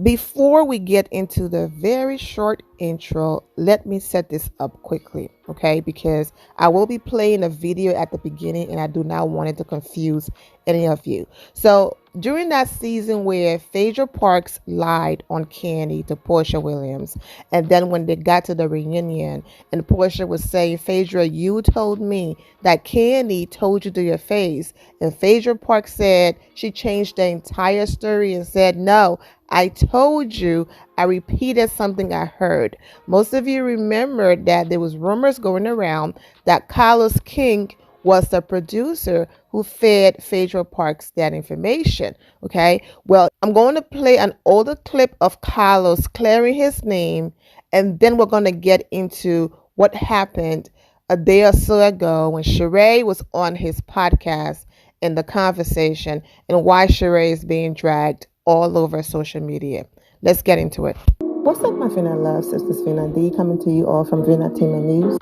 Before we get into the very short intro, let me set this up quickly, okay? Because I will be playing a video at the beginning and I do not want it to confuse any of you. So during that season where Phaedra Parks lied on Kandi to Portia Williams, and then when they got to the reunion and Portia was saying, Phaedra, you told me that Kandi told you to your face, and Phaedra Parks said she changed the entire story and said, no, I told you, I repeated something I heard. Most of you remember that there was rumors going around that Carlos King was the producer who fed Phaedra Parks that information. Okay, well, I'm going to play an older clip of Carlos clearing his name, and then we're going to get into what happened a day or so ago when Sheree was on his podcast in the conversation and why Sheree is being dragged all over social media. Let's get into it. What's up, my Vina love? Sisters Vina D coming to you all from Vina Tina News.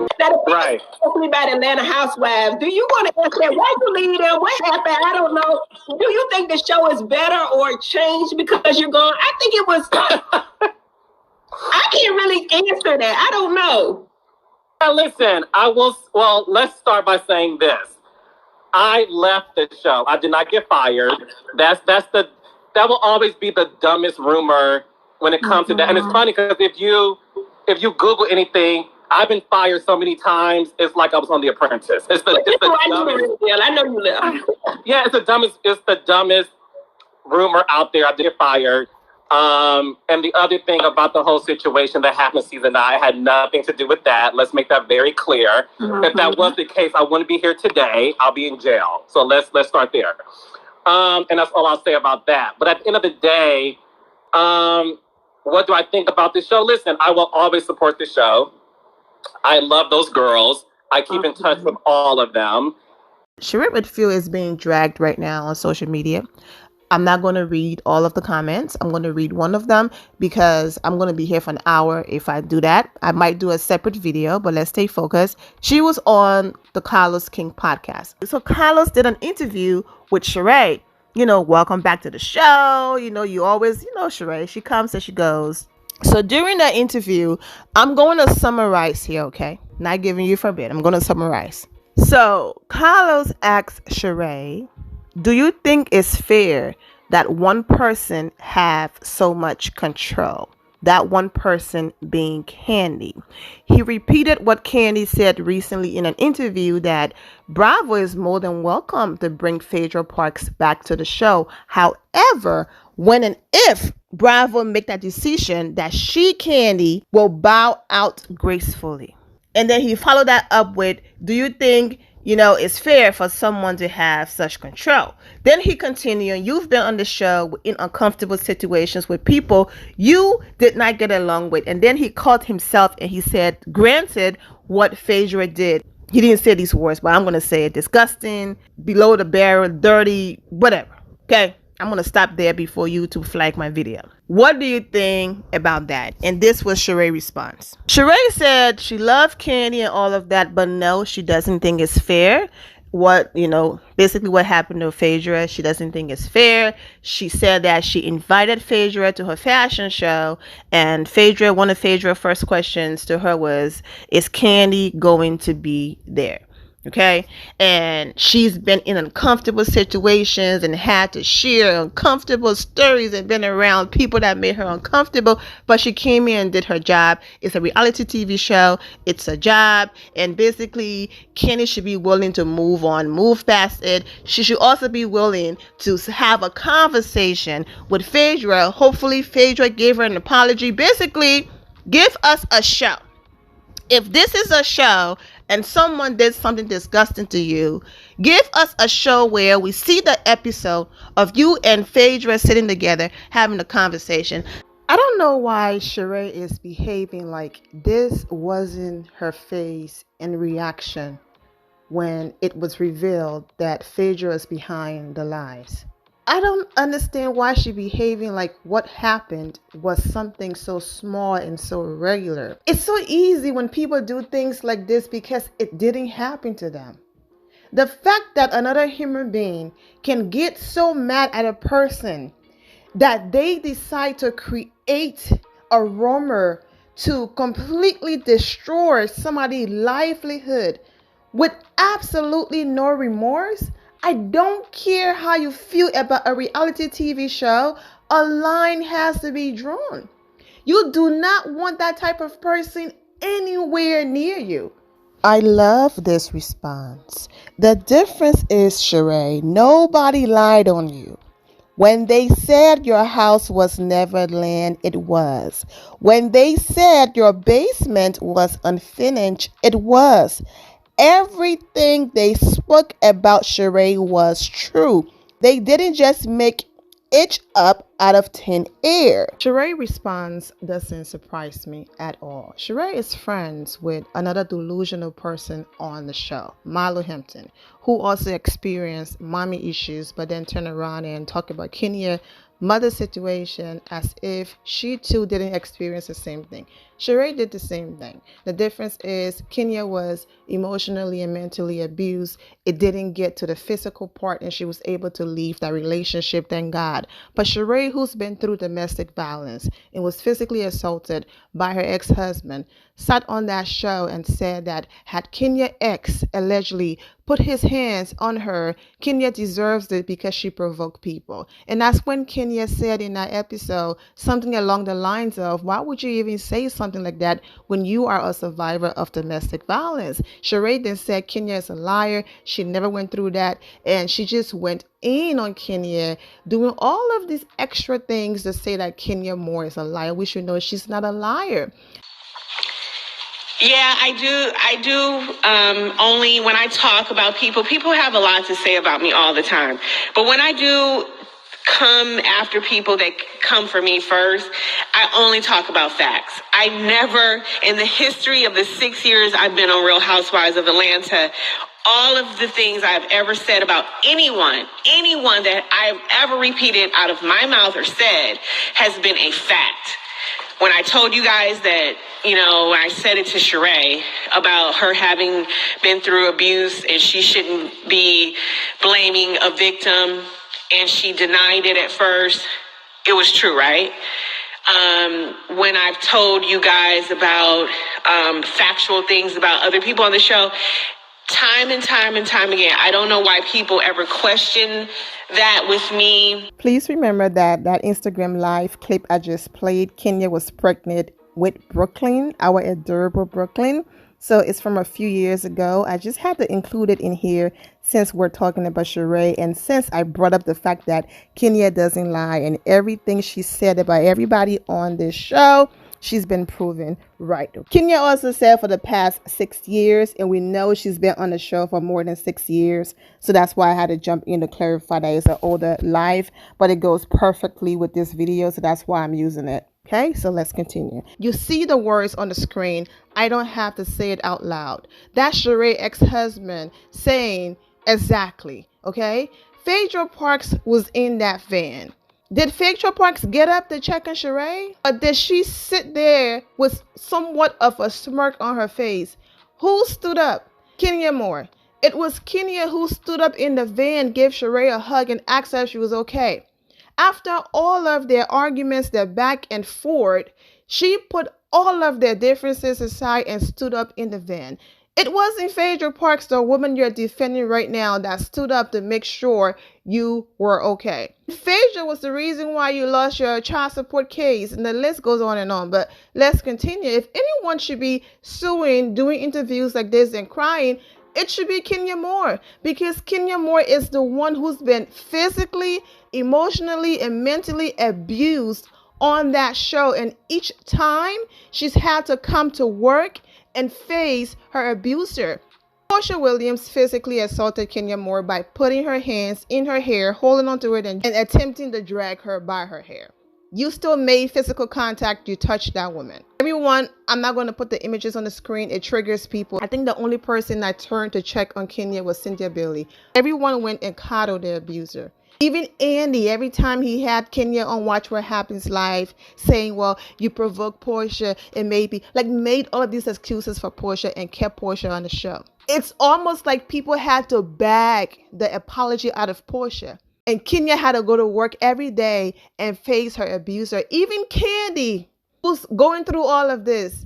Right. About Atlanta Housewives. Do you want to ask that? Why you leave them? What happened? I don't know. Do you think the show is better or changed because you're gone? I think it was. I can't really answer that. I don't know. Listen, I will. Well, let's start by saying this. I left the show. I did not get fired. That will always be the dumbest rumor when it comes to that. And it's funny because if you Google anything, I've been fired so many times. It's like I was on The Apprentice. It's the dumbest. I know you left. Yeah, it's the dumbest rumor out there. I did get fired. And the other thing about the whole situation that happened in season 9 had nothing to do with that. Let's make that very clear. If that was the case, I wouldn't be here today. I'll be in jail. So let's start there. And that's all I'll say about that. But at the end of the day, what do I think about this show? Listen, I will always support the show. I love those girls. I keep in touch with all of them. Sheree Whitfield is being dragged right now on social media. I'm not going to read all of the comments. I'm going to read one of them because I'm going to be here for an hour. If I do that, I might do a separate video, but let's stay focused. She was on the Carlos King podcast. So Carlos did an interview with Sheree. Welcome back to the show. You always, Sheree, she comes and she goes. So during that interview, I'm going to summarize here, okay? Not giving you forbid. I'm going to summarize. So Carlos asks Sheree, do you think it's fair that one person have so much control? That one person being Kandi. He repeated what Kandi said recently in an interview that Bravo is more than welcome to bring Phaedra Parks back to the show. However, when and if Bravo make that decision, that she, Kandi, will bow out gracefully. And then he followed that up with, do you think it's fair for someone to have such control? Then he continued, you've been on the show in uncomfortable situations with people you did not get along with. And then he called himself and he said, granted, what Phaedra did. He didn't say these words, but I'm going to say it. Disgusting, below the barrel, dirty, whatever. Okay, I'm going to stop there before YouTube flag my video. What do you think about that? And this was Sherees' response. Sheree said she loved Kandi and all of that, but no, she doesn't think it's fair. Basically what happened to Phaedra, she doesn't think it's fair. She said that she invited Phaedra to her fashion show, and one of Phaedra's first questions to her was, is Kandi going to be there? Okay, and she's been in uncomfortable situations and had to share uncomfortable stories and been around people that made her uncomfortable, but she came in and did her job. It's a reality TV show. It's a job, and basically Kandi should be willing to move on, move past it. She should also be willing to have a conversation with Phaedra. Hopefully Phaedra gave her an apology. Basically, give us a show. If this is a show and someone did something disgusting to you, give us a show where we see the episode of you and Phaedra sitting together having a conversation. I don't know why Sheree is behaving like this wasn't her face and reaction when it was revealed that Phaedra is behind the lies. I don't understand why she's behaving like what happened was something so small and so regular. It's so easy when people do things like this because it didn't happen to them. The fact that another human being can get so mad at a person that they decide to create a rumor to completely destroy somebody's livelihood with absolutely no remorse. I don't care how you feel about a reality TV show, a line has to be drawn. You do not want that type of person anywhere near you. I love this response. The difference is, Sheree, nobody lied on you. When they said your house was Neverland, it was. When they said your basement was unfinished, it was. Everything they spoke about Sheree was true. They didn't just make it up out of thin air. Sheree Response doesn't surprise me at all. Sheree is friends with another delusional person on the show, Milo Hampton, who also experienced mommy issues but then turn around and talk about Kenya mother situation as if she too didn't experience the same thing. Sheree did the same thing. The difference is Kenya was emotionally and mentally abused. It didn't get to the physical part and she was able to leave that relationship, thank God. But Sheree, who's been through domestic violence and was physically assaulted by her ex-husband, sat on that show and said that had Kenya ex allegedly put his hands on her, Kenya deserves it because she provoked people. And that's when Kenya said in that episode something along the lines of, why would you even say something like that when you are a survivor of domestic violence? Sheree then said Kenya is a liar. She never went through that. And she just went in on Kenya, doing all of these extra things to say that Kenya Moore is a liar. We should know she's not a liar. Yeah, I do. Only when I talk about people have a lot to say about me all the time. But when I do come after people that come for me first, I only talk about facts. I never, in the history of the 6 years I've been on Real Housewives of Atlanta, all of the things I've ever said about anyone that I've ever repeated out of my mouth or said has been a fact. When I told you guys that, when I said it to Sheree about her having been through abuse and she shouldn't be blaming a victim and she denied it at first, it was true, right? When I've told you guys about factual things about other people on the show, time and time again, I don't know why people ever question that with me. Please remember that Instagram live clip I just played, Kenya was pregnant with Brooklyn, our adorable Brooklyn. So it's from a few years ago. I just had to include it in here since we're talking about Sheree and since I brought up the fact that Kenya doesn't lie and everything she said about everybody on this show, she's been proven right. Kenya also said for the past 6 years, and we know she's been on the show for more than 6 years. So that's why I had to jump in to clarify that it's an older live, but it goes perfectly with this video. So that's why I'm using it. Okay, so let's continue. You see the words on the screen. I don't have to say it out loud. That's Sheree's ex-husband saying exactly, okay? Phaedra Parks was in that van. Did Phaedra Parks get up to check on Sheree? Or did she sit there with somewhat of a smirk on her face? Who stood up? Kenya Moore. It was Kenya who stood up in the van, gave Sheree a hug, and asked her if she was okay. After all of their arguments, their back and forth, she put all of their differences aside and stood up in the van. It wasn't Phaedra Parks, the woman you're defending right now, that stood up to make sure you were okay. Phaedra was the reason why you lost your child support case, and the list goes on and on. But let's continue. If anyone should be suing, doing interviews like this and crying, it should be Kenya Moore, because Kenya Moore is the one who's been physically, emotionally, and mentally abused on that show. And each time she's had to come to work and face her abuser. Porsha Williams physically assaulted Kenya Moore by putting her hands in her hair, holding onto it, and attempting to drag her by her hair. You still made physical contact. You touched that woman. Everyone, I'm not going to put the images on the screen. It triggers people. I think the only person I turned to check on Kenya was Cynthia Bailey. Everyone went and coddled the abuser. Even Andy, every time he had Kenya on Watch What Happens Live, saying, well, you provoked Porsha and maybe, made all of these excuses for Porsha and kept Porsha on the show. It's almost like people had to bag the apology out of Porsha. And Kenya had to go to work every day and face her abuser. Even Kandi, who's going through all of this,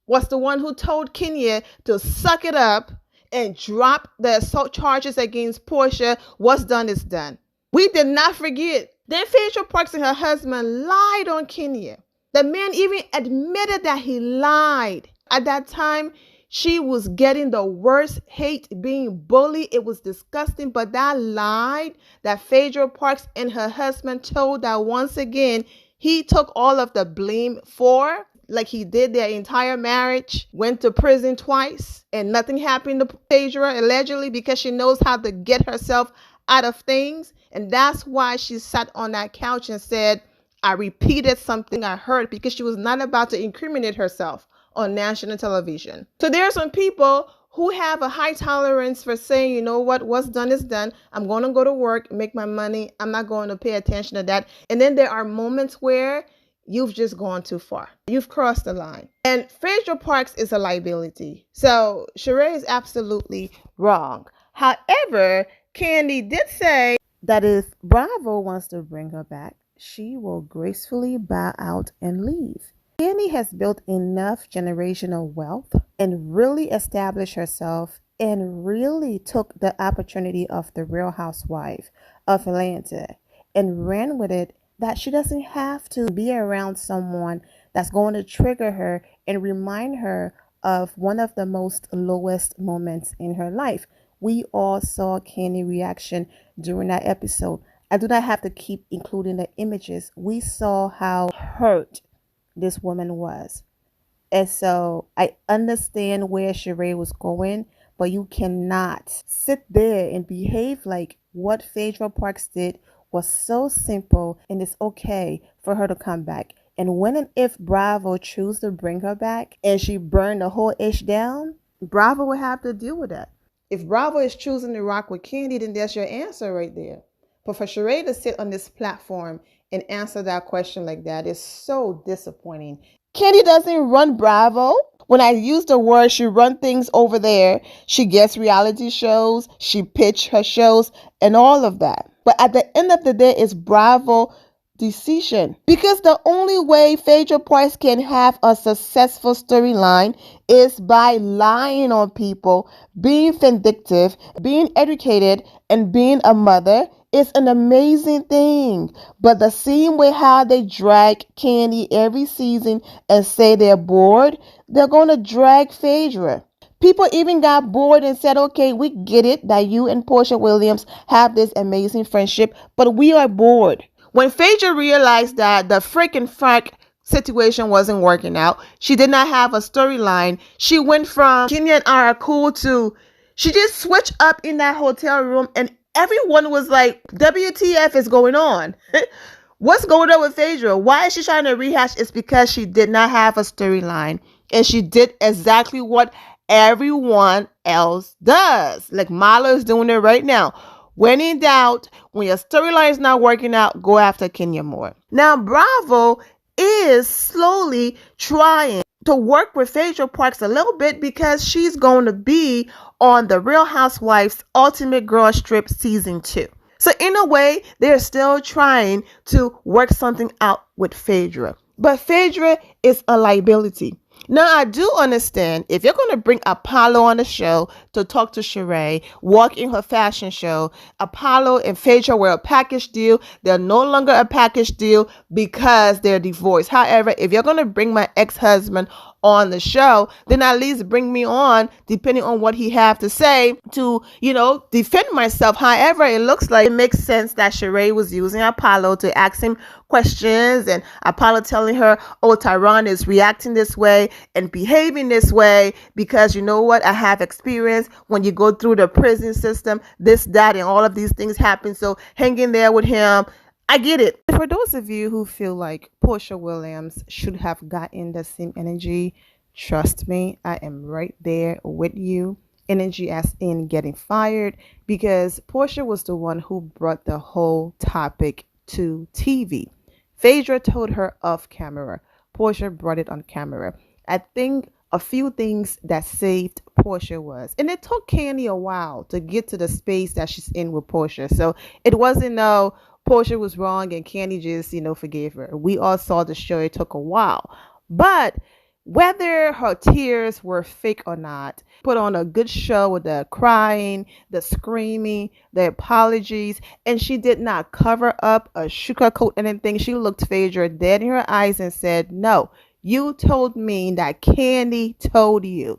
was the one who told Kenya to suck it up and drop the assault charges against Portia. What's done is done. We did not forget. Then Phaedra Parks and her husband lied on Kenya. The man even admitted that he lied. At that time, she was getting the worst hate, being bullied. It was disgusting. But that lie that Phaedra Parks and her husband told, that once again, he took all of the blame for, like he did their entire marriage, went to prison twice, and nothing happened to Phaedra, allegedly, because she knows how to get herself out of things. And that's why she sat on that couch and said, I repeated something I heard, because she was not about to incriminate herself on national television. So there are some people who have a high tolerance for saying, you know what, what's done is done. I'm going to go to work, make my money. I'm not going to pay attention to that. And then there are moments where you've just gone too far. You've crossed the line. And Phaedra Parks is a liability. So Sheree is absolutely wrong. However, Kandi did say that if Bravo wants to bring her back, she will gracefully bow out and leave. Kandi has built enough generational wealth and really established herself and really took the opportunity of the Real Housewife of Atlanta and ran with it, that she doesn't have to be around someone that's going to trigger her and remind her of one of the most lowest moments in her life. We all saw Kandi's reaction during that episode. I do not have to keep including the images. We saw how hurt this woman was. And so I understand where Sheree was going, but you cannot sit there and behave like what Phaedra Parks did was so simple, and it's okay for her to come back. And when and if Bravo choose to bring her back and she burned the whole ish down, Bravo will have to deal with that. If Bravo is choosing to rock with Kandi, then there's your answer right there. But for Sheree to sit on this platform and answer that question like that is so disappointing. Kandi doesn't run Bravo. When I use the word, she run things over there. She gets reality shows, she pitch her shows, and all of that. But at the end of the day, it's Bravo decision. Because the only way Phaedra Parks can have a successful storyline is by lying on people, being vindictive, being educated, and being a mother. It's an amazing thing. But the same way how they drag Kandi every season and say they're bored, they're going to drag Phaedra. People even got bored and said, okay, we get it that you and Portia Williams have this amazing friendship, but we are bored. When Phaedra realized that the freaking Frank situation wasn't working out, she did not have a storyline. She went from Kenya and I are cool to, she just switched up in that hotel room, and everyone was like, WTF is going on? What's going on with Phaedra? Why is she trying to rehash? It's because she did not have a storyline. And she did exactly what everyone else does. Like Mala is doing it right now. When in doubt, when your storyline is not working out, go after Kenya Moore. Now, Bravo is slowly trying to work with Phaedra Parks a little bit, because she's going to be on the Real Housewives Ultimate Girl Strip Season 2. So in a way, they're still trying to work something out with Phaedra. But Phaedra is a liability. Now, I do understand if you're going to bring Apollo on the show to talk to Sheree, walk in her fashion show, Apollo and Phaedra were a package deal. They're no longer a package deal because they're divorced. However, if you're going to bring my ex-husband on the show, then at least bring me on, depending on what he have to say, to, defend myself. However, it looks like it makes sense that Sheree was using Apollo to ask him questions, and Apollo telling her, oh, Tyron is reacting this way and behaving this way because, you know what, I have experience when you go through the prison system, this, that, and all of these things happen. So hang in there with him. I get it. For those of you who feel like Portia Williams should have gotten the same energy, trust me, I am right there with you. Energy as in getting fired, because Portia was the one who brought the whole topic to TV. Phaedra told her off camera. Portia brought it on camera. I think a few things that saved Portia was. And it took Kandi a while to get to the space that she's in with Portia. So it wasn't no Portia was wrong and Kandi just, forgave her. We all saw the show. It took a while. But whether her tears were fake or not, put on a good show with the crying, the screaming, the apologies, and she did not cover up or sugarcoat anything. She looked Phaedra dead in her eyes and said, "No, you told me that Kandi told you.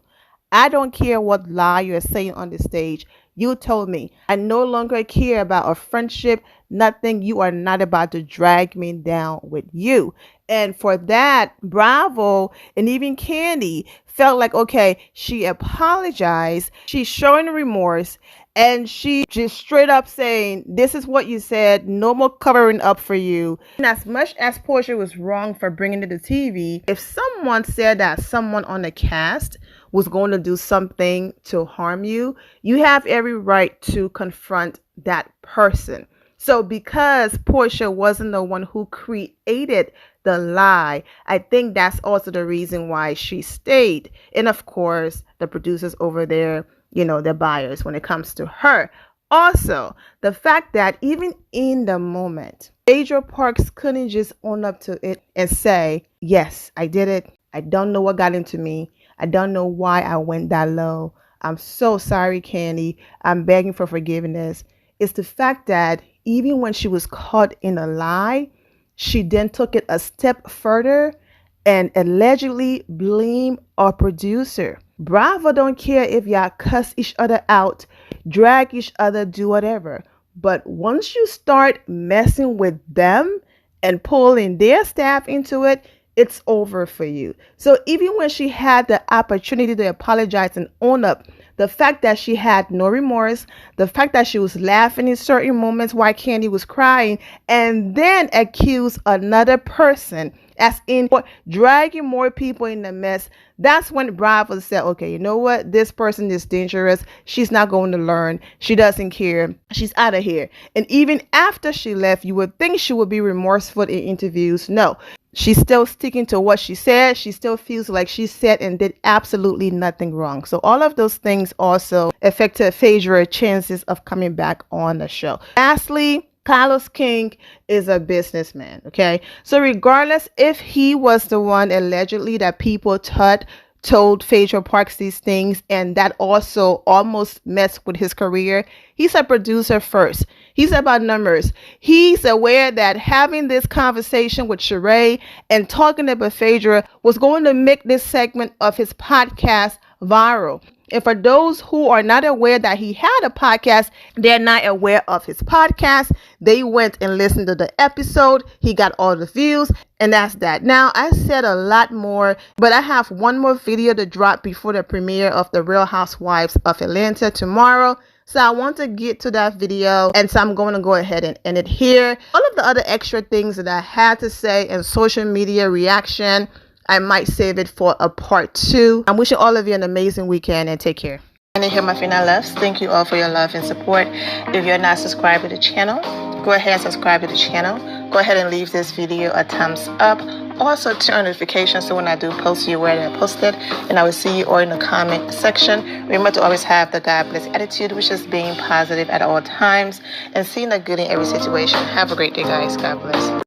I don't care what lie you're saying on the stage. You told me. I no longer care about a friendship, nothing. You are not about to drag me down with you." And for that, Bravo and even Kandi felt like, okay, she apologized. She's showing remorse. And she just straight up saying, this is what you said. No more covering up for you. And as much as Portia was wrong for bringing it to TV, if someone said that someone on the cast was going to do something to harm you, you have every right to confront that person. So because Portia wasn't the one who created the lie, I think that's also the reason why she stayed. And of course, the producers over there, the buyers when it comes to her. Also, the fact that even in the moment, Phaedra Parks couldn't just own up to it and say, yes, I did it. I don't know what got into me. I don't know why I went that low. I'm so sorry, Kandi. I'm begging for forgiveness. It's the fact that even when she was caught in a lie, she then took it a step further and allegedly blamed our producer. Bravo don't care if y'all cuss each other out, drag each other, do whatever. But once you start messing with them and pulling their staff into it, it's over for you. So even when she had the opportunity to apologize and own up, the fact that she had no remorse, the fact that she was laughing in certain moments while Kandi was crying, and then accuse another person, as in dragging more people in the mess, that's when Bravo said, okay, you know what? This person is dangerous. She's not going to learn. She doesn't care. She's out of here. And even after she left, you would think she would be remorseful in interviews. No. She's still sticking to what she said. She still feels like she said and did absolutely nothing wrong. So all of those things also affected Phaedra's chances of coming back on the show. Lastly, Carlos King is a businessman, okay? So regardless if he was the one allegedly that people told Phaedra Parks these things, and that also almost messed with his career, he's a producer first. He's about numbers. He's aware that having this conversation with Sheree and talking about Phaedra was going to make this segment of his podcast viral. And for those who are not aware that he had a podcast, they're not aware of his podcast. They went and listened to the episode. He got all the views, and that's that. Now, I said a lot more, but I have one more video to drop before the premiere of The Real Housewives of Atlanta tomorrow. So I want to get to that video, and so I'm going to go ahead and end it here. All of the other extra things that I had to say in social media reaction, I might save it for a part 2. I'm wishing all of you an amazing weekend, and take care. And here my final loves, thank you all for your love and support. If you're not subscribed to the channel, go ahead and subscribe to the channel. Go ahead and leave this video a thumbs up. Also turn on notifications so when I do post, you're aware that I posted. And I will see you all in the comment section. Remember to always have the God bless attitude, which is being positive at all times and seeing the good in every situation. Have a great day, guys. God bless.